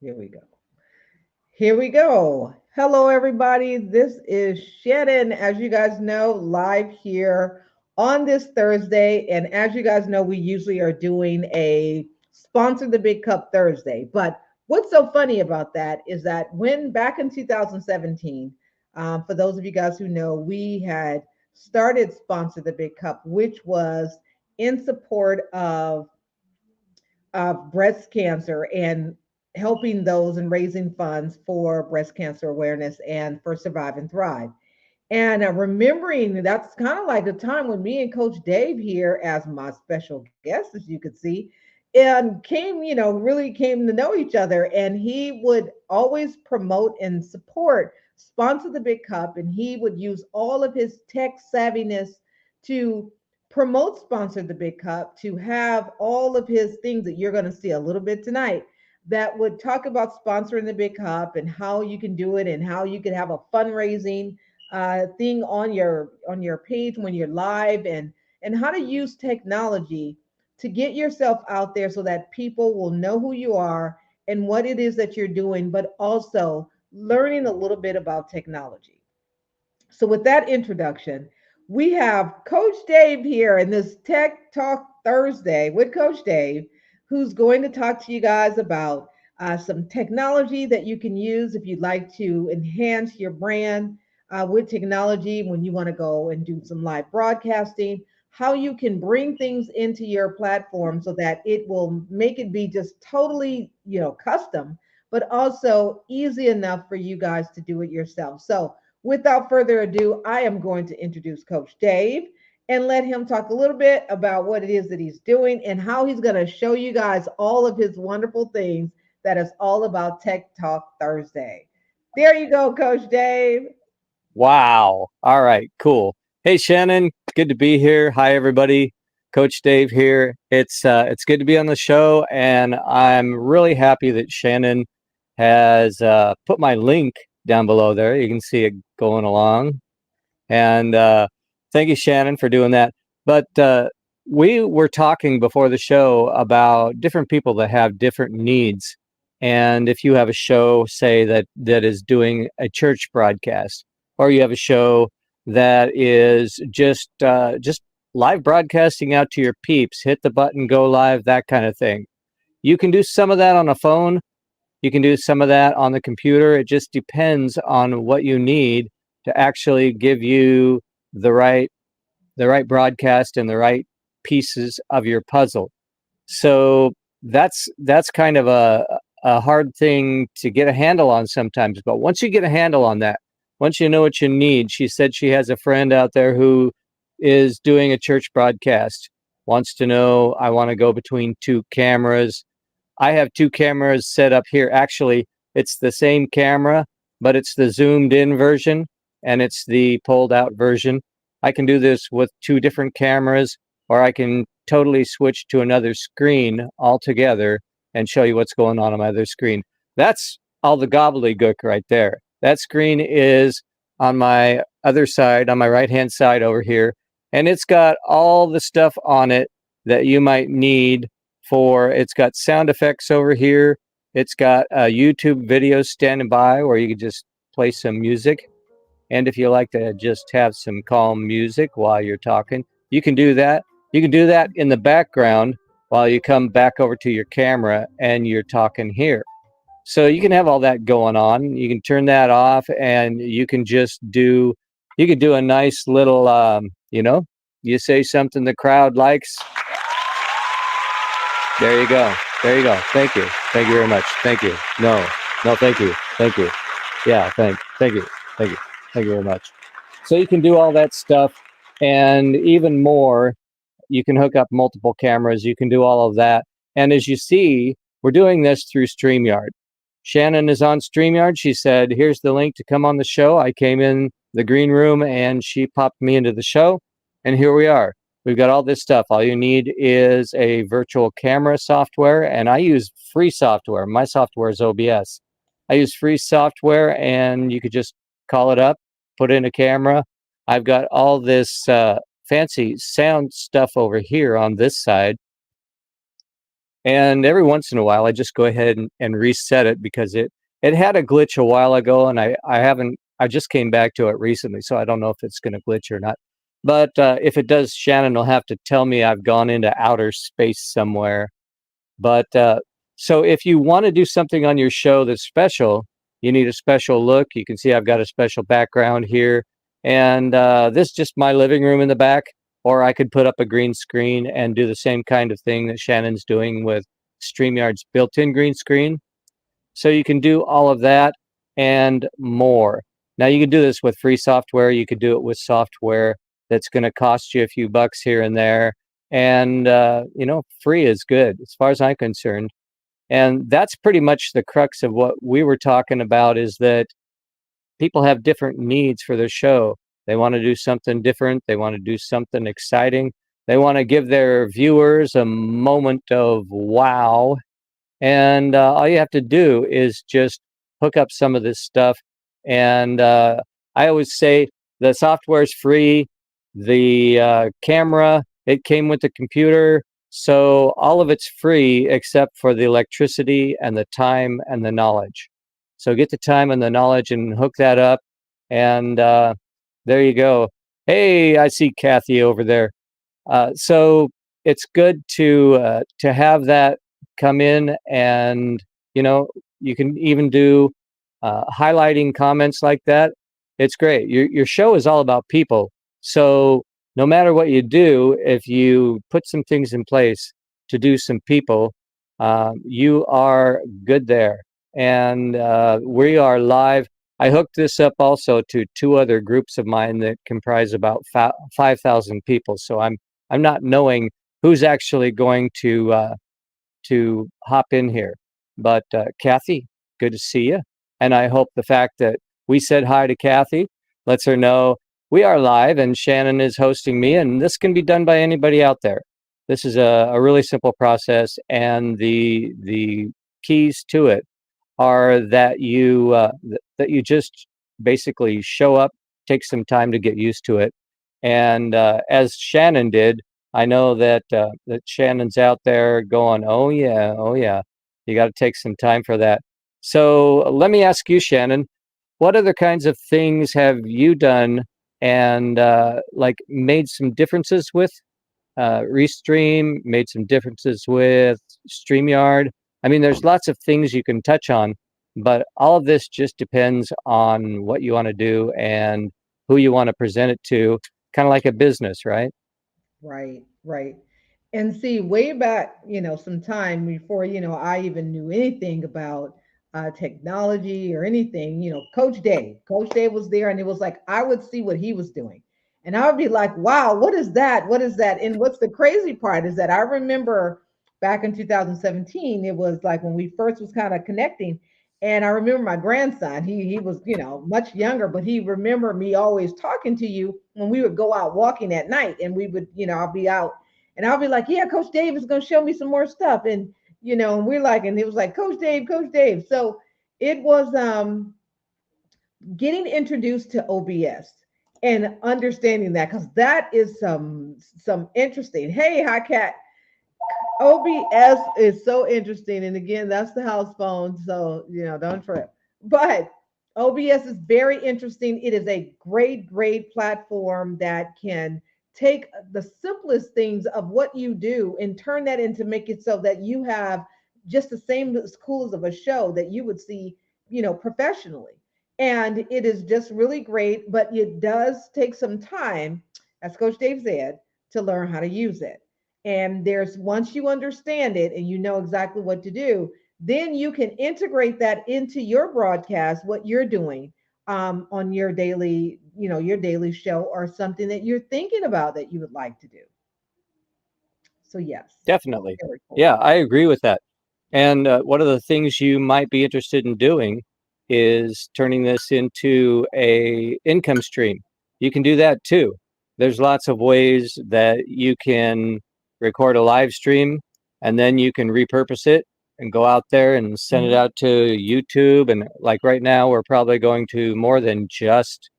Here we go. Here we go. Hello, everybody. This is Shannon, as you guys know, live here on this Thursday. And as you guys know, we usually are doing a Sponsor the Big Cup Thursday. But what's so funny about that is that when back in 2017, for those of you guys who know, we had started Sponsor the Big Cup, which was in support of breast cancer and helping those and raising funds for breast cancer awareness and for Survive and Thrive. And remembering that's kind of like the time when me and Coach Dave here, as my special guest, as you could see, and came, really came to know each other. And he would always promote and support Sponsor the Big Cup, and he would use all of his tech savviness to promote Sponsor the Big Cup, to have all of his things that you're going to see a little bit tonight that would talk about sponsoring the Big Cup and how you can do it and how you can have a fundraising thing on your page when you're live, and how to use technology to get yourself out there so that people will know who you are and what it is that you're doing, but also learning a little bit about technology. So with that introduction, we have Coach Dave here in this Tech Talk Thursday with Coach Dave, who's going to talk to you guys about some technology that you can use if you'd like to enhance your brand with technology when you want to go and do some live broadcasting, how you can bring things into your platform so that it will make it be just totally, custom, but also easy enough for you guys to do it yourself. So without further ado, I am going to introduce Coach Dave and let him talk a little bit about what it is that he's doing and how he's going to show you guys all of his wonderful things that is all about Tech Talk Thursday. There you go, Coach Dave. Wow. All right, cool. Hey Shannon, good to be here. Hi everybody. Coach Dave here. It's good to be on the show, and I'm really happy that Shannon has put my link down below there. You can see it going along. And thank you, Shannon, for doing that. But we were talking before the show about different people that have different needs. And if you have a show, say that is doing a church broadcast, or you have a show that is just live broadcasting out to your peeps, hit the button, go live, that kind of thing. You can do some of that on a phone. You can do some of that on the computer. It just depends on what you need to actually give you the right the right broadcast and the right pieces of your puzzle. So that's kind of a hard thing to get a handle on sometimes. But once you get a handle on that, once you know what you need, she said she has a friend out there who is doing a church broadcast, wants to know, I want to go between two cameras. I have two cameras set up here. Actually, it's the same camera, but it's the zoomed in version and it's the pulled out version. I can do this with two different cameras, or I can totally switch to another screen altogether and show you what's going on my other screen. That's all the gobbledygook right there. That screen is on my other side, on my right hand side over here, and it's got all the stuff on it that you might need for. It's got sound effects over here. It's got YouTube videos standing by where you can just play some music. And if you like to just have some calm music while you're talking, you can do that. You can do that in the background while you come back over to your camera and you're talking here. So you can have all that going on. You can turn that off, and you can do a nice little, you say something the crowd likes. There you go. There you go. Thank you. Thank you very much. Thank you. No, no, thank you. Thank you. Yeah, thank you. Thank you. Thank you very much. So you can do all that stuff and even more. You can hook up multiple cameras. You can do all of that. And as you see, we're doing this through StreamYard. Shannon is on StreamYard. She said, here's the link to come on the show. I came in the green room and she popped me into the show. And here we are. We've got all this stuff. All you need is a virtual camera software. And I use free software. My software is OBS. I use free software, and you could just call it up, put in a camera. I've got all this fancy sound stuff over here on this side. And every once in a while, I just go ahead and reset it because it had a glitch a while ago, and I just came back to it recently, so I don't know if it's going to glitch or not. But if it does, Shannon will have to tell me I've gone into outer space somewhere. But so if you want to do something on your show that's special, you need a special look. You can see I've got a special background here. And this is just my living room in the back. Or I could put up a green screen and do the same kind of thing that Shannon's doing with StreamYard's built-in green screen. So you can do all of that and more. Now you can do this with free software. You could do it with software that's going to cost you a few bucks here and there. And, free is good as far as I'm concerned. And that's pretty much the crux of what we were talking about, is that people have different needs for their show. They want to do something different. They want to do something exciting. They want to give their viewers a moment of wow. And all you have to do is just hook up some of this stuff. And I always say the software is free. The camera, it came with the computer. So all of it's free except for the electricity and the time and the knowledge. So get the time and the knowledge and hook that up. And there you go. Hey, I see Kathy over there. So it's good to have that come in, and you can even do highlighting comments like that. It's great. Your show is all about people. So no matter what you do, if you put some things in place to do some people, you are good there. And we are live. I hooked this up also to 2 other groups of mine that comprise about 5,000 people. So I'm not knowing who's actually going to hop in here. But Kathy, good to see you. And I hope the fact that we said hi to Kathy lets her know we are live and Shannon is hosting me, and this can be done by anybody out there. This is a really simple process, and the keys to it are that you just basically show up, take some time to get used to it, and as Shannon did, I know that Shannon's out there going, oh yeah, you got to take some time for that. So let me ask you, Shannon, what other kinds of things have you done and made some differences with Restream, made some differences with StreamYard? I mean, there's lots of things you can touch on, but all of this just depends on what you want to do and who you want to present it to, kind of like a business, right? Right, right. And see, way back, some time before, I even knew anything about technology or anything, Coach Dave was there, and it was like I would see what he was doing. And I would be like, wow, what is that? What is that? And what's the crazy part is that I remember back in 2017, it was like when we first was kind of connecting. And I remember my grandson, he was, much younger, but he remembered me always talking to you when we would go out walking at night, and we would, I'll be out and I'll be like, yeah, Coach Dave is going to show me some more stuff. And we're like, and it was like, Coach Dave, Coach Dave. So it was getting introduced to OBS and understanding that, because that is some interesting. Hey, hi, Kat. OBS is so interesting. And again, that's the house phone. So, don't trip. But OBS is very interesting. It is a great, great platform that can take the simplest things of what you do and turn that into make it so that you have just the same as cool as of a show that you would see, professionally. And it is just really great, but it does take some time, as Coach Dave said, to learn how to use it. And there's once you understand it and you know exactly what to do, then you can integrate that into your broadcast, what you're doing on your daily show, or something that you're thinking about that you would like to do. So yes, Definitely. very cool. Yeah, I agree with that. And one of the things you might be interested in doing is turning this into a income stream. You can do that too. There's lots of ways that you can record a live stream and then you can repurpose it and go out there and send it Mhm. out to YouTube. And like right now, we're probably going to more than just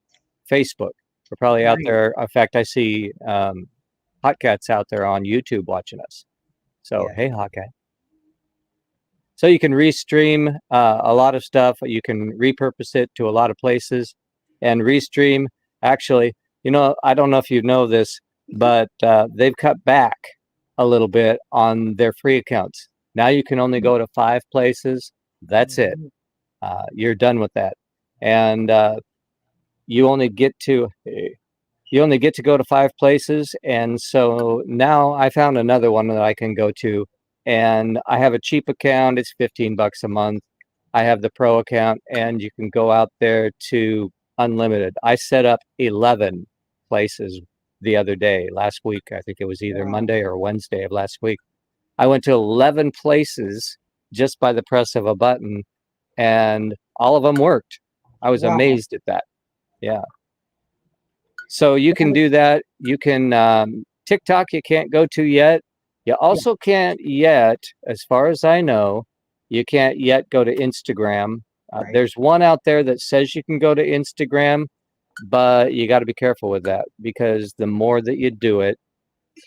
Facebook. We're probably out Right. there. In fact, I see Hot Cats out there on YouTube watching us. So, Yes. hey, Hawkeye. So you can restream a lot of stuff. You can repurpose it to a lot of places, and restream. Actually, I don't know if you know this, but they've cut back a little bit on their free accounts. Now you can only go to 5 places. That's it. Mhm. You're done with that, and you only get to go to 5 places. And so now I found another one that I can go to, and I have a cheap account. It's $15 a month. I have the pro account, and you can go out there to unlimited. I set up 11 places the other day, last week. I think it was either Wow. Monday or Wednesday of last week. I went to 11 places just by the press of a button, and all of them worked. I was Wow. amazed at that. Yeah. So you can That do that. You can TikTok. You can't go to yet. You Yeah. also can't yet, as far as I know, you can't yet go to Instagram. Right. There's one out there that says you can go to Instagram, but you got to be careful with that, because the more that you do it,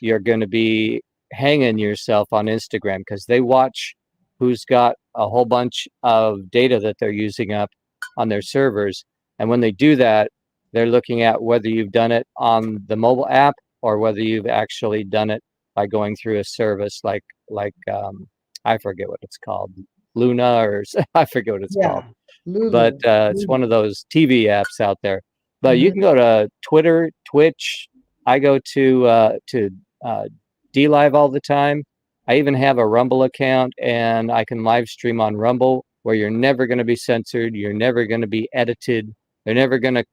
you're going to be hanging yourself on Instagram, because they watch who's got a whole bunch of data that they're using up on their servers. And when they do that, they're looking at whether you've done it on the mobile app or whether you've actually done it by going through a service like I forget what it's called, Luna, or I forget what it's called, Yeah. but Lulu. it's one Lulu. of those TV apps out there. But you Mhm. can go to Twitter, Twitch. I go to uh, DLive all the time. I even have a Rumble account, and I can live stream on Rumble, where you're never going to be censored. You're never going to be edited. They're never going to,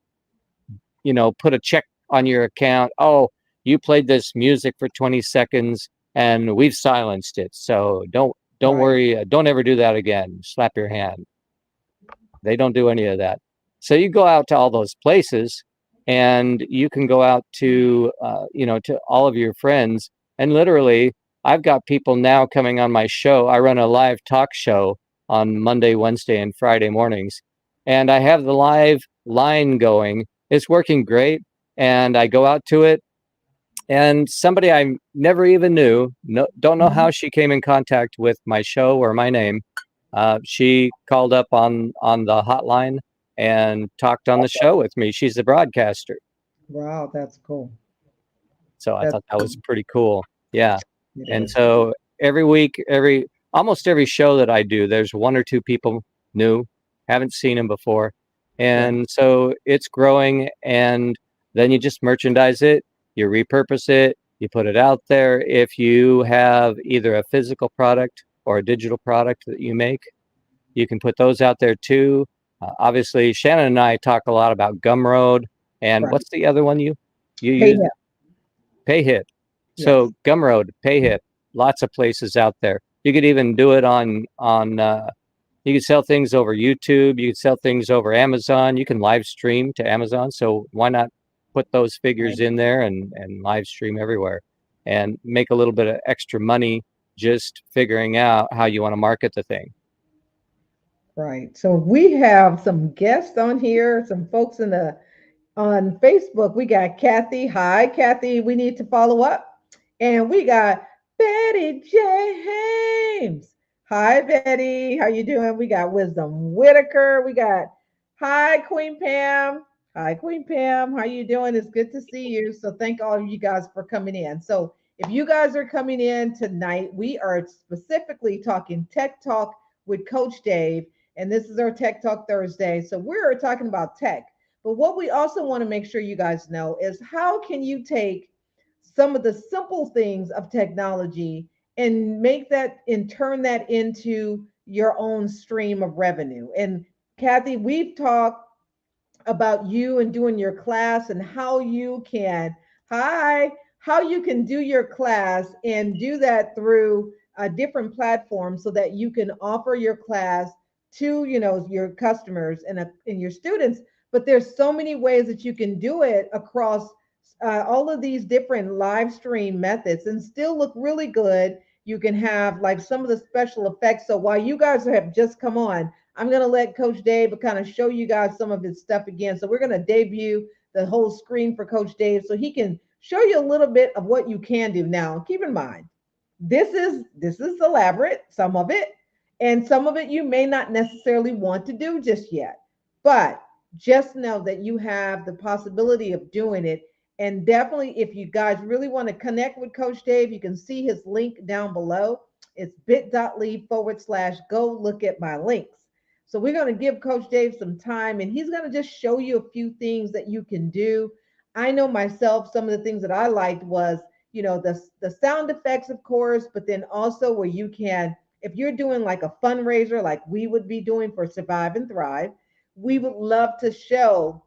put a check on your account. Oh, you played this music for 20 seconds, and we've silenced it. So don't Right. worry. Don't ever do that again. Slap your hand. They don't do any of that. So you go out to all those places, and you can go out to all of your friends. And literally, I've got people now coming on my show. I run a live talk show on Monday, Wednesday, and Friday mornings. And I have the live line going. It's working great. And I go out to it, and somebody I never even knew, don't know how Mhm. she came in contact with my show or my name. She called up on the hotline and talked on the show with me. She's a broadcaster, Wow, that's cool. so I That's thought that was cool. pretty cool. Yeah, It and is. so every week, almost every show that I do, there's 1 or 2 people new, haven't seen them before, Right. and so it's growing. And then you just merchandise it, you repurpose it, you put it out there. If you have either a physical product or a digital product that you make, you can put those out there too. Obviously, Shannon and I talk a lot about Gumroad, and Right. what's the other one you Pay use? him. Payhip. Yes. So Gumroad, Payhip, lots of places out there. You could even do it on. You could sell things over YouTube. You could sell things over Amazon. You can live stream to Amazon. So why not put those figures Right. in there and live stream everywhere, and make a little bit of extra money just figuring out how you want to market the thing. Right. So we have some guests on here, some folks on Facebook. We got Kathy. Hi, Kathy. We need to follow up. And we got Betty James. Hi, Betty. How you doing? We got Wisdom Whitaker. We got Hi, Queen Pam. Hi, Queen Pam. How you doing? It's good to see you. So thank all of you guys for coming in. So if you guys are coming in tonight, we are specifically talking Tech Talk with Coach Dave. And this is our Tech Talk Thursday. So we're talking about tech. But what we also want to make sure you guys know is how can you take some of the simple things of technology and make that and turn that into your own stream of revenue. And Kathy, we've talked about you and doing your class and how you can how you can do your class and do that through a different platform so that you can offer your class to your customers and your students. But there's so many ways that you can do it across all of these different live stream methods and still look really good. You can have like some of the special effects. So while you guys have just come on, I'm going to let Coach Dave kind of show you guys some of his stuff again. So we're going to debut the whole screen for Coach Dave so he can show you a little bit of what you can do. Now, keep in mind, this is elaborate, some of it, And some of it you may not necessarily want to do just yet, but just know that you have the possibility of doing it. And definitely, if you guys really want to connect with Coach Dave, you can see his link down below. It's bit.ly/, go look at my links. So we're going to give Coach Dave some time and he's going to just show you a few things that you can do. I know myself, some of the things that I liked was, the sound effects, of course, but then also where you can, if you're doing like a fundraiser, like we would be doing for Survive and Thrive, we would love to show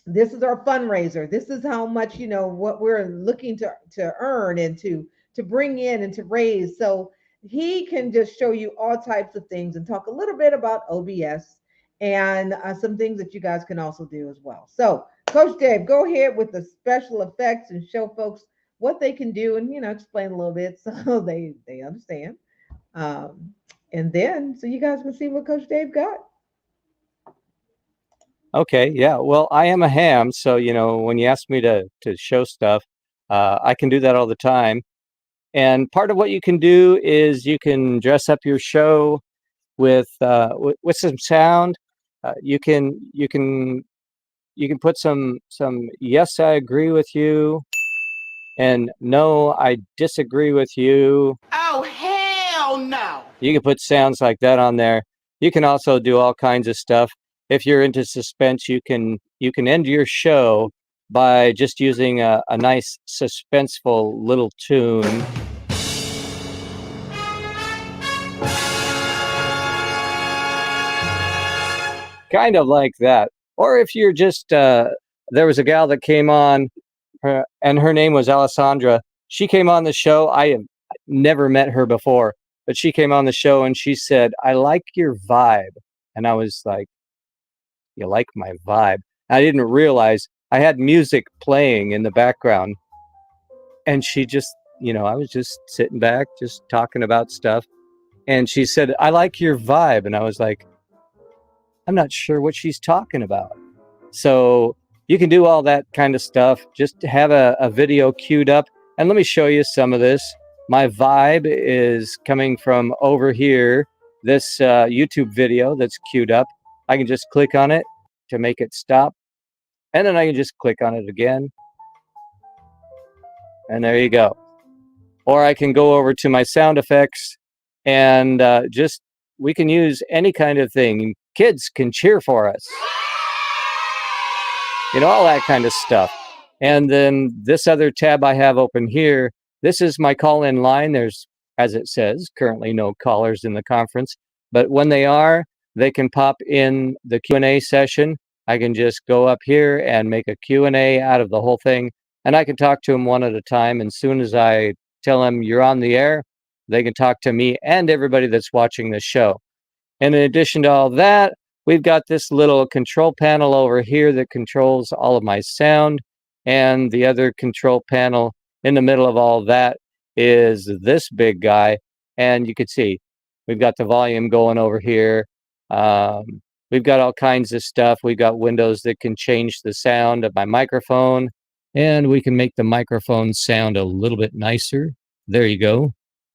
this is our fundraiser. This is how much, what we're looking to earn and to bring in and to raise. So he can just show you all types of things and talk a little bit about OBS and some things that you guys can also do as well. So Coach Dave, go ahead with the special effects and show folks what they can do and, explain a little bit so they understand. And then so you guys can see what Coach Dave got. Okay, yeah. Well, I am a ham, so when you ask me to show stuff, I can do that all the time. And part of what you can do is you can dress up your show with some sound. You can put some yes, I agree with you, and no, I disagree with you. Oh, hell no! You can put sounds like that on there. You can also do all kinds of stuff. If you're into suspense, you can end your show by just using a nice suspenseful little tune. Kind of like that. Or if you're just, there was a gal that came on, and her name was Alessandra. She came on the show. I have never met her before, but she came on the show and she said, "I like your vibe." And I was like, "You like my vibe?" I didn't realize I had music playing in the background. And she just, I was just sitting back, just talking about stuff. And she said, "I like your vibe." And I was like, I'm not sure what she's talking about. So you can do all that kind of stuff. Just have a video queued up. And let me show you some of this. My vibe is coming from over here, this YouTube video that's queued up. I can just click on it to make it stop. And then I can just click on it again. And there you go. Or I can go over to my sound effects and we can use any kind of thing. Kids can cheer for us. All that kind of stuff. And then this other tab I have open here, this is my call-in line. There's, as it says, currently no callers in the conference. But when they are, they can pop in the Q&A session. I can just go up here and make a Q&A out of the whole thing. And I can talk to them one at a time. And as soon as I tell them you're on the air, they can talk to me and everybody that's watching this show. And in addition to all that, we've got this little control panel over here that controls all of my sound. And the other control panel in the middle of all that is this big guy. And you can see we've got the volume going over here. We've got all kinds of stuff. We've got windows that can change the sound of my microphone. And we can make the microphone sound a little bit nicer. There you go.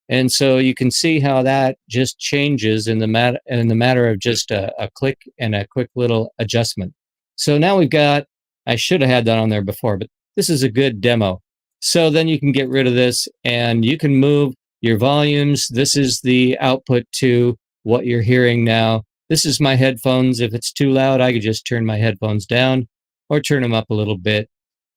And so you can see how that just changes in the matter of just a click and a quick little adjustment. So now we've got, I should have had that on there before, but this is a good demo. So then you can get rid of this and you can move your volumes. This is the output to what you're hearing now. This is my headphones. If it's too loud, I could just turn my headphones down or turn them up a little bit.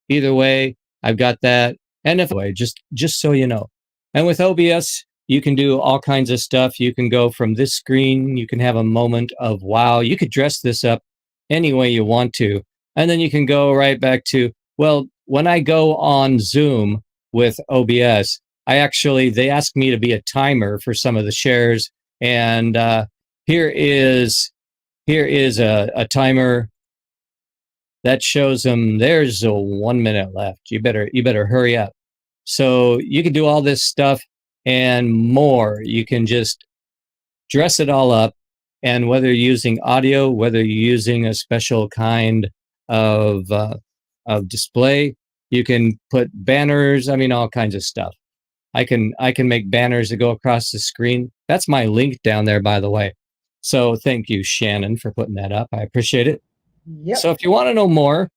Either way, I've got that. And if just so you know. And with OBS, you can do all kinds of stuff. You can go from this screen. You can have a moment of wow. You could dress this up any way you want to. And then you can go right back to, well, when I go on Zoom with OBS, they ask me to be a timer for some of the shares. And here is a timer that shows them there's a 1 minute left. You better hurry up. So you can do all this stuff and more. You can just dress it all up. And whether you're using audio, whether you're using a special kind of display, you can put banners. I mean, all kinds of stuff. I can make banners that go across the screen. That's my link down there, by the way. So thank you, Shannon, for putting that up. I appreciate it. Yep. So if you want to know more,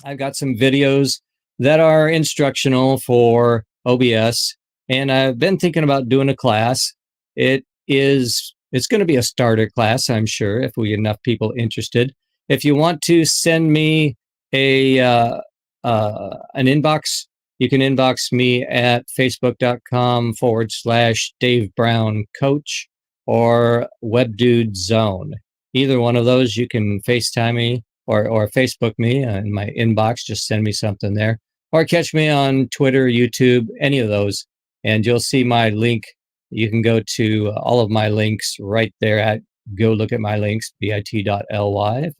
I've got some videos that are instructional for OBS, and I've been thinking about doing a class. It's going to be a starter class, I'm sure, if we get enough people interested. If you want to send me an inbox, you can inbox me at facebook.com/Dave Brown Coach or WebDude Zone. Either one of those, you can FaceTime me or Facebook me in my inbox. Just send me something there, or catch me on Twitter, YouTube, any of those, and you'll see my link. You can go to all of my links right there at go look at my links, bit.ly/go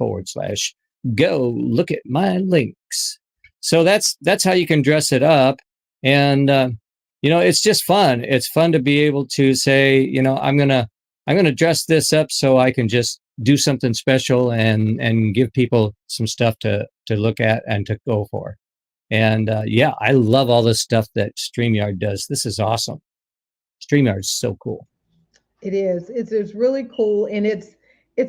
look at my links. So that's how you can dress it up. And, it's just fun. It's fun to be able to say, I'm going to dress this up so I can just do something special and give people some stuff to look at and to go for. And I love all this stuff that StreamYard does. This is awesome. StreamYard is so cool. It is. It's really cool, and it's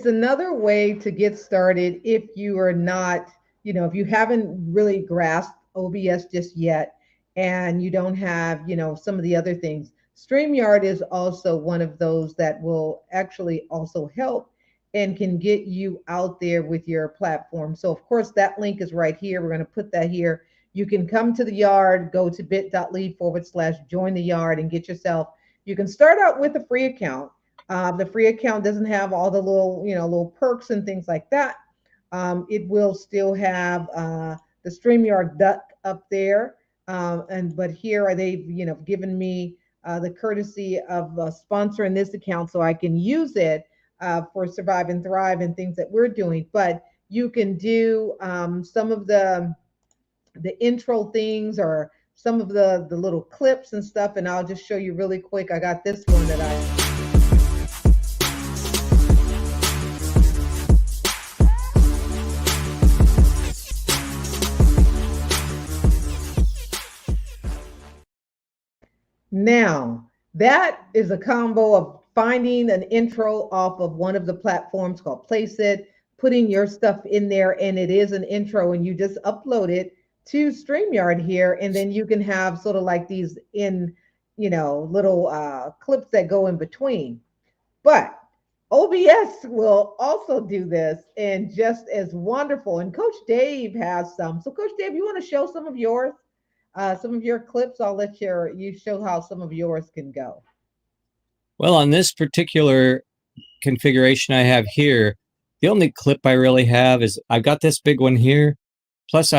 another way to get started if you are not, if you haven't really grasped OBS just yet, and you don't have, some of the other things. StreamYard is also one of those that will actually also help and can get you out there with your platform. So of course that link is right here. We're going to put that here. You can come to the yard, go to bit.ly/join the yard and get yourself. You can start out with a free account. The free account doesn't have all the little perks and things like that. It will still have the StreamYard duck up there. But here they've given me the courtesy of sponsoring this account so I can use it for Survive and Thrive and things that we're doing. But you can do some of the intro things or some of the little clips and stuff, and I'll just show you really quick. I got this one that Now, that is a combo of finding an intro off of one of the platforms called Placeit, putting your stuff in there, and it is an intro, and you just upload it to StreamYard here, and then you can have sort of like these little clips that go in between. But OBS will also do this and just as wonderful. And Coach Dave has some. So Coach Dave, you want to show some of yours, some of your clips? I'll let you show how some of yours can go. Well, on this particular configuration I have here, the only clip I really have is I've got this big one here. Plus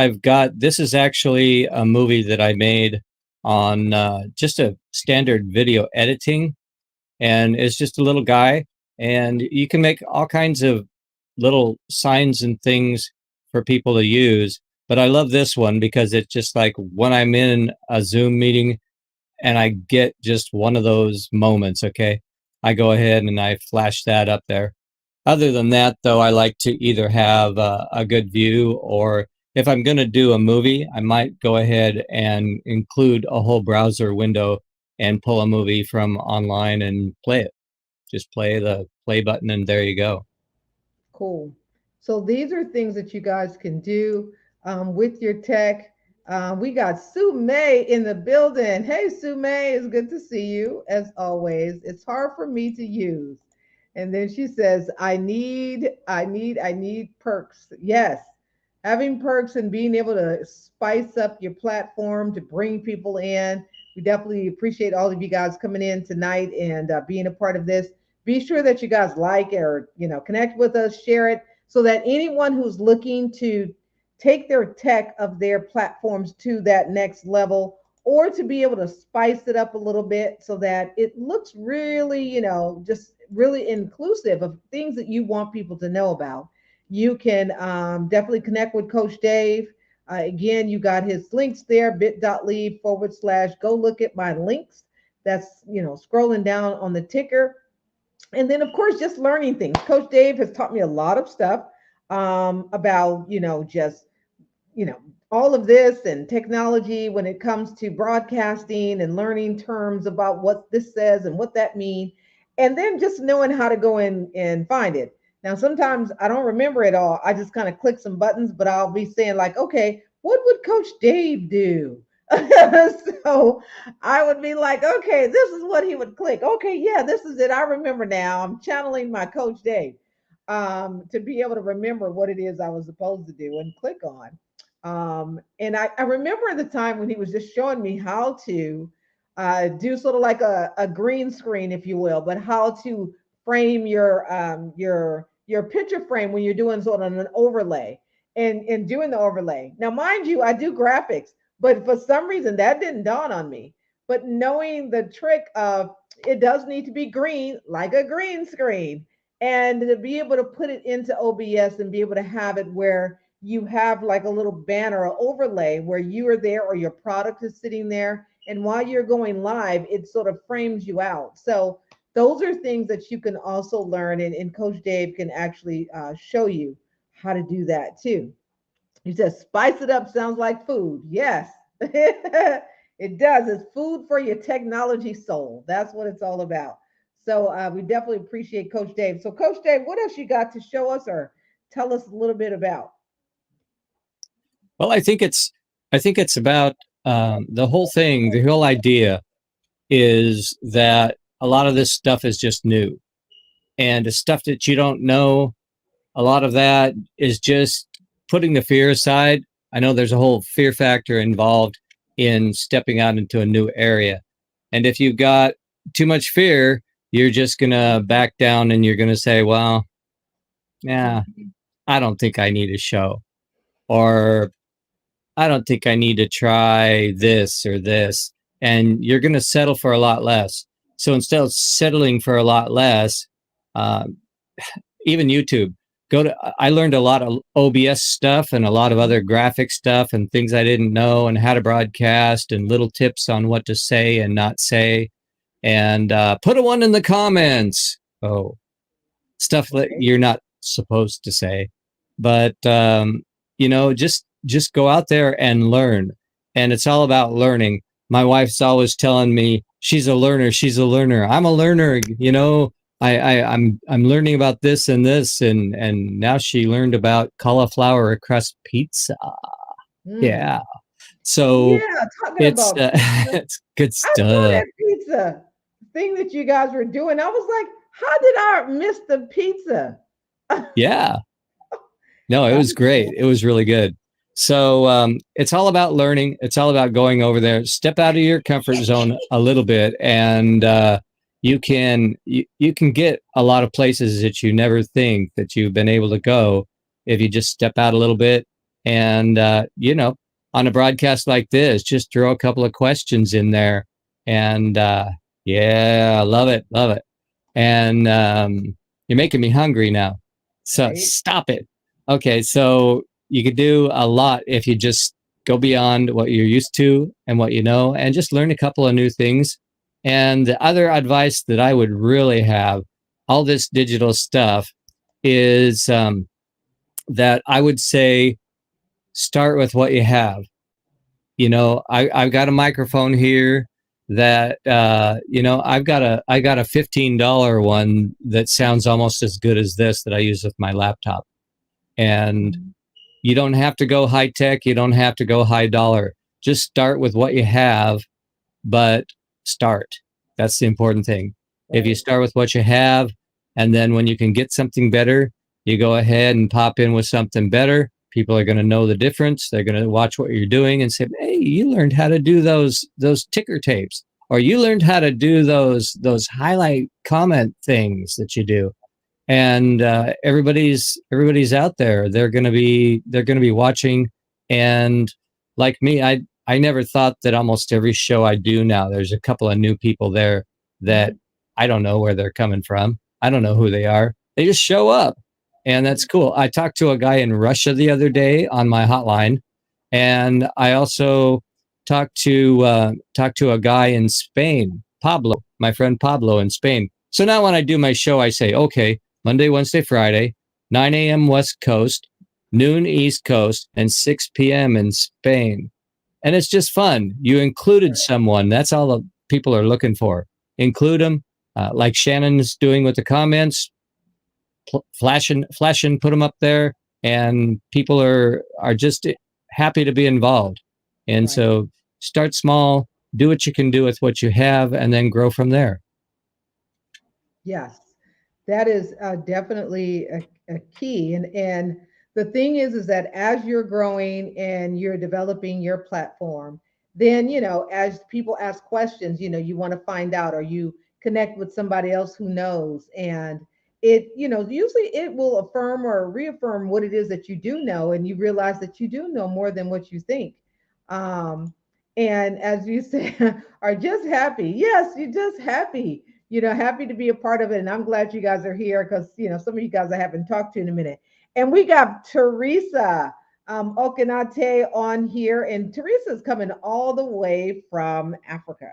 this is actually a movie that I made on just a standard video editing. And it's just a little guy. And you can make all kinds of little signs and things for people to use. But I love this one because it's just like when I'm in a Zoom meeting and I get just one of those moments, okay, I go ahead and I flash that up there. Other than that, though, I like to either have a good view, or if I'm going to do a movie, I might go ahead and include a whole browser window and pull a movie from online and play it. Just play the play button and there you go. Cool. So these are things that you guys can do with your tech. We got Sue May in the building. Hey, Sue May, it's good to see you as always. It's hard for me to use. And then she says, I need perks. Yes. Having perks and being able to spice up your platform to bring people in. We definitely appreciate all of you guys coming in tonight and being a part of this. Be sure that you guys like or connect with us, share it, so that anyone who's looking to take their tech of their platforms to that next level, or to be able to spice it up a little bit so that it looks really, just really inclusive of things that you want people to know about. You can definitely connect with Coach Dave. Again, you got his links there, bit.ly/go look at my links. That's, scrolling down on the ticker. And then, of course, just learning things. Coach Dave has taught me a lot of stuff about, just, all of this and technology when it comes to broadcasting and learning terms about what this says and what that means. and then just knowing how to go in and find it. Now, sometimes I don't remember it all. I just kind of click some buttons, but I'll be saying like, okay, what would Coach Dave do? So I would be like, okay, this is what he would click. Okay, yeah, this is it. I remember now. I'm channeling my Coach Dave to be able to remember what it is I was supposed to do and click on. And I remember the time when he was just showing me how to do sort of like a green screen, if you will, but how to frame your picture frame when you're doing sort of an overlay and doing the overlay. Now, mind you, I do graphics, but for some reason that didn't dawn on me. But knowing the trick of it does need to be green, like a green screen, and to be able to put it into OBS and be able to have it where you have like a little banner or overlay where you are there or your product is sitting there. And while you're going live, it sort of frames you out. So those are things that you can also learn. And Coach Dave can actually show you how to do that too. He says, spice it up sounds like food. Yes, it does. It's food for your technology soul. That's what it's all about. So we definitely appreciate Coach Dave. So, Coach Dave, what else you got to show us or tell us a little bit about? Well, I think it's about the whole thing. The whole idea is that a lot of this stuff is just new, and the stuff that you don't know, a lot of that is just putting the fear aside. I know there's a whole fear factor involved in stepping out into a new area, and if you've got too much fear, you're just gonna back down and you're gonna say, "Well, yeah, I don't think I need a show," or I don't think I need to try this or this. And you're going to settle for a lot less. So instead of settling for a lot less, uh, even YouTube, I learned a lot of OBS stuff and a lot of other graphic stuff and things I didn't know and how to broadcast and little tips on what to say and not say. And put a one in the comments. Oh, stuff that you're not supposed to say. But, just go out there and learn. And it's all about learning. My wife's always telling me she's a learner. She's a learner. I'm a learner. I'm learning about this and this, and now she learned about cauliflower crust pizza. Yeah. So yeah, talking it's about it's good I saw stuff. that pizza thing that you guys were doing. I was like, how did I miss the pizza? Yeah. No, it That was was great. cool. It was really good. So it's all about learning. It's all about going over there. Step out of your comfort zone a little bit, and you can get a lot of places that you never think that you've been able to go if you just step out a little bit. And on a broadcast like this, just throw a couple of questions in there, and yeah, love it, love it. And you're making me hungry now. So Right? stop it. Okay, so you could do a lot if you just go beyond what you're used to and what you know, and just learn a couple of new things. And the other advice that I would really have, all this digital stuff, is that I would say start with what you have. I've got a microphone here that I got a $15 one that sounds almost as good as this that I use with my laptop. And you don't have to go high tech, you don't have to go high dollar. Just start with what you have, but start. That's the important thing. If you start with what you have, and then when you can get something better, you go ahead and pop in with something better. People are going to know the difference. They're going to watch what you're doing and say, "Hey, you learned how to do those ticker tapes, or you learned how to do those highlight comment things that you do." And everybody's out there. They're going to be watching. And like me, I never thought that almost every show I do now, there's a couple of new people there that I don't know where they're coming from. I don't know who they are. They just show up. And that's cool. I talked to a guy in Russia the other day on my hotline, and I also talked to a guy in Spain, Pablo, my friend Pablo in Spain. So now when I do my show, I say, okay, Monday, Wednesday, Friday, 9 a.m. West Coast, noon East Coast, and 6 p.m. in Spain. And it's just fun. You included someone. That's all the people are looking for. Include them, like Shannon's doing with the comments, flashing, put them up there, and people are just happy to be involved. And so start small, do what you can do with what you have, and then grow from there. Yes, that is definitely a key. And the thing is that as you're growing and you're developing your platform, then, as people ask questions, you want to find out, or you connect with somebody else who knows. And usually it will affirm or reaffirm what it is that you do know. And you realize that you do know more than what you think. Um, and as you say, are just happy. Yes, you're just happy, happy to be a part of it. And I'm glad you guys are here because, some of you guys I haven't talked to in a minute. And we got Teresa Okanate on here. And Teresa is coming all the way from Africa.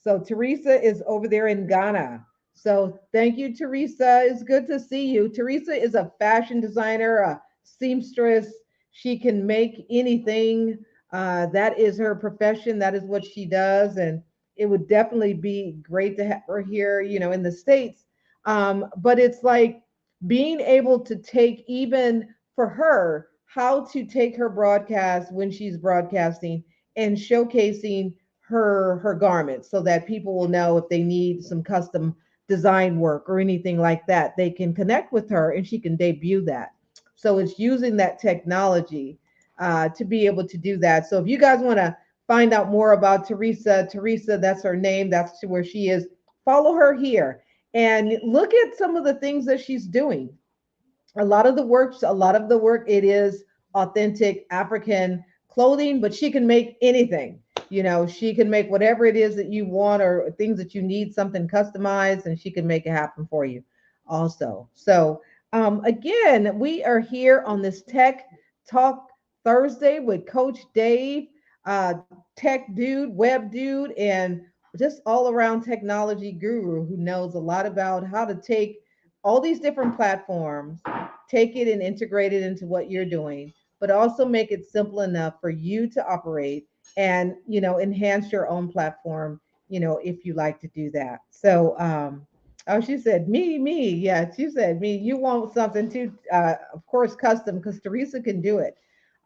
So Teresa is over there in Ghana. So thank you, Teresa. It's good to see you. Teresa is a fashion designer, a seamstress. She can make anything. That is her profession. That is what she does. And it would definitely be great to have her here, in the States. But it's like being able to take, even for her, how to take her broadcast when she's broadcasting and showcasing her garments so that people will know if they need some custom design work or anything like that, they can connect with her and she can debut that. So it's using that technology to be able to do that. So if you guys want to find out more about Teresa, that's her name, that's where she is. Follow her here and look at some of the things that she's doing. A lot of the work, it is authentic African clothing, but she can make anything. She can make whatever it is that you want or things that you need, something customized, and she can make it happen for you also. So again, we are here on this Tech Talk Thursday with Coach Dave, tech dude, web dude, and just all around technology guru who knows a lot about how to take all these different platforms, take it and integrate it into what you're doing, but also make it simple enough for you to operate and, enhance your own platform, if you like to do that. So, oh, she said, me. Yeah, she said, me. You want something too, of course, custom, because Teresa can do it.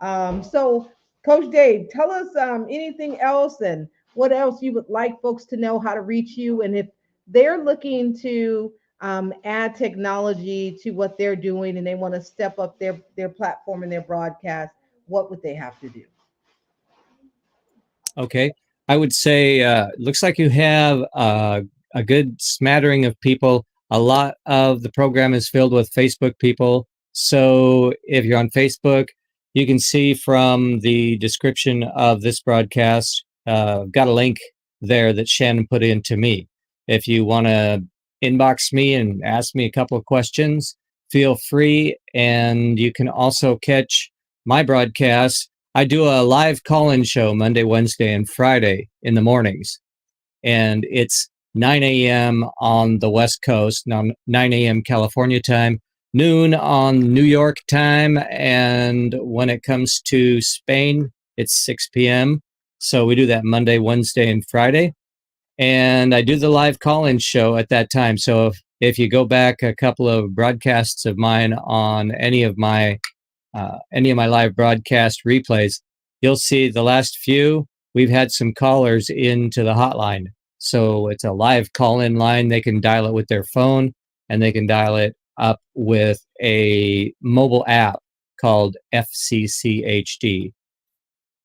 So, Coach Dave, tell us anything else and what else you would like folks to know how to reach you. And if they're looking to add technology to what they're doing and they want to step up their platform and their broadcast, what would they have to do? Okay. I would say looks like you have a good smattering of people. A lot of the program is filled with Facebook people. So if you're on Facebook, you can see from the description of this broadcast, got a link there that Shannon put into me. If you want to inbox me and ask me a couple of questions, feel free. And you can also catch my broadcasts. I do a live call-in show Monday, Wednesday, and Friday in the mornings. And it's 9 a.m. on the West Coast, 9 a.m. California time, noon on New York time. And when it comes to Spain, it's 6 p.m. So we do that Monday, Wednesday, and Friday. And I do the live call-in show at that time. So if you go back a couple of broadcasts of mine on any of my live broadcast replays, you'll see the last few, we've had some callers into the hotline. So it's a live call-in line. They can dial it with their phone and they can dial it up with a mobile app called FCCHD.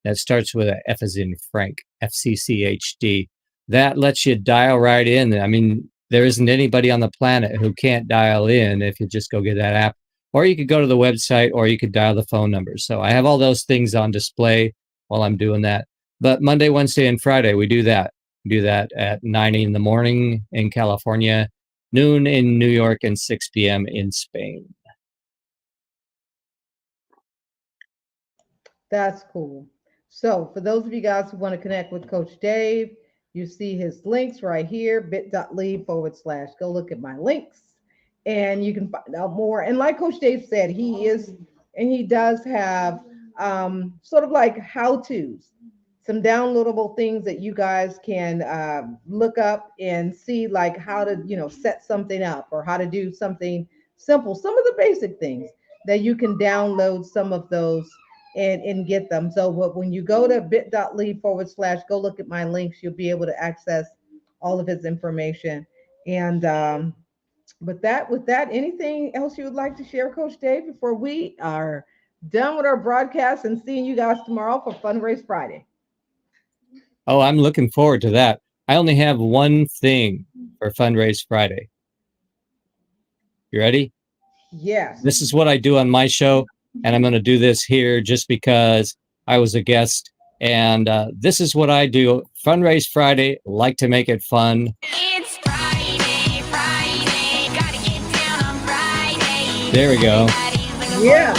That starts with a F as in Frank, FCCHD. That lets you dial right in. I mean, there isn't anybody on the planet who can't dial in if you just go get that app. Or you could go to the website, or you could dial the phone number. So I have all those things on display while I'm doing that. But Monday, Wednesday, and Friday, we do that. We do that at 9 in the morning in California, noon in New York, and 6 p.m. in Spain. That's cool. So for those of you guys who want to connect with Coach Dave, you see his links right here, bit.ly/. Go look at my links and you can find out more. And like Coach Dave said, he does have sort of like how-tos some downloadable things that you guys can look up and see, like how to, set something up or how to do something simple. Some of the basic things that you can download some of those and get them. So when you go to bit.ly/, go look at my links, you'll be able to access all of his information. And with that, anything else you would like to share, Coach Dave, before we are done with our broadcast and seeing you guys tomorrow for Fundraise Friday? Oh, I'm looking forward to that. I only have one thing for Fundraise Friday. You ready? Yes. This is what I do on my show, and I'm going to do this here just because I was a guest. And this is what I do. Fundraise Friday, like to make it fun. It's Friday, Friday, gotta get down on Friday. There we go. Yeah.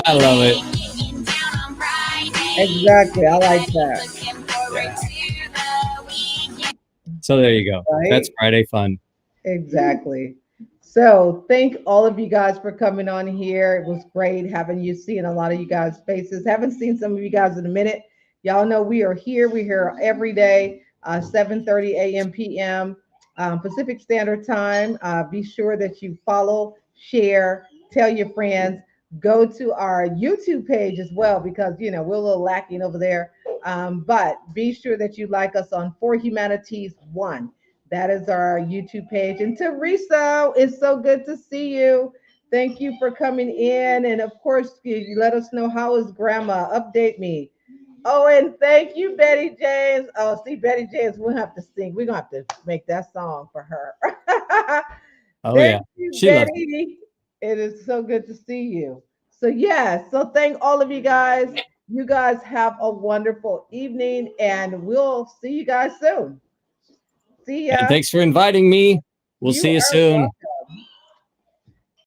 I love it. Exactly. I like that. So there you go. Right? That's Friday fun. Exactly. So thank all of you guys for coming on here. It was great having you, seeing a lot of you guys' faces. Haven't seen some of you guys in a minute. Y'all know we are here. We're here every day, 7:30 a.m. p.m. Pacific Standard Time. Be sure that you follow, share, tell your friends. Go to our YouTube page as well, because we're a little lacking over there. But be sure that you like us on For Humanities 1. That is our YouTube page. And Teresa, it's so good to see you. Thank you for coming in. And of course, you let us know how is grandma. Update me. Oh, and thank you, Betty James. Oh, see, Betty James, we'll have to sing. We're going to have to make that song for her. Oh, Thank yeah. you, She loves it. Betty. It is so good to see you. So, yes. So, thank all of you guys. You guys have a wonderful evening, and we'll see you guys soon. See ya. And thanks for inviting me. We'll You see you are soon. welcome.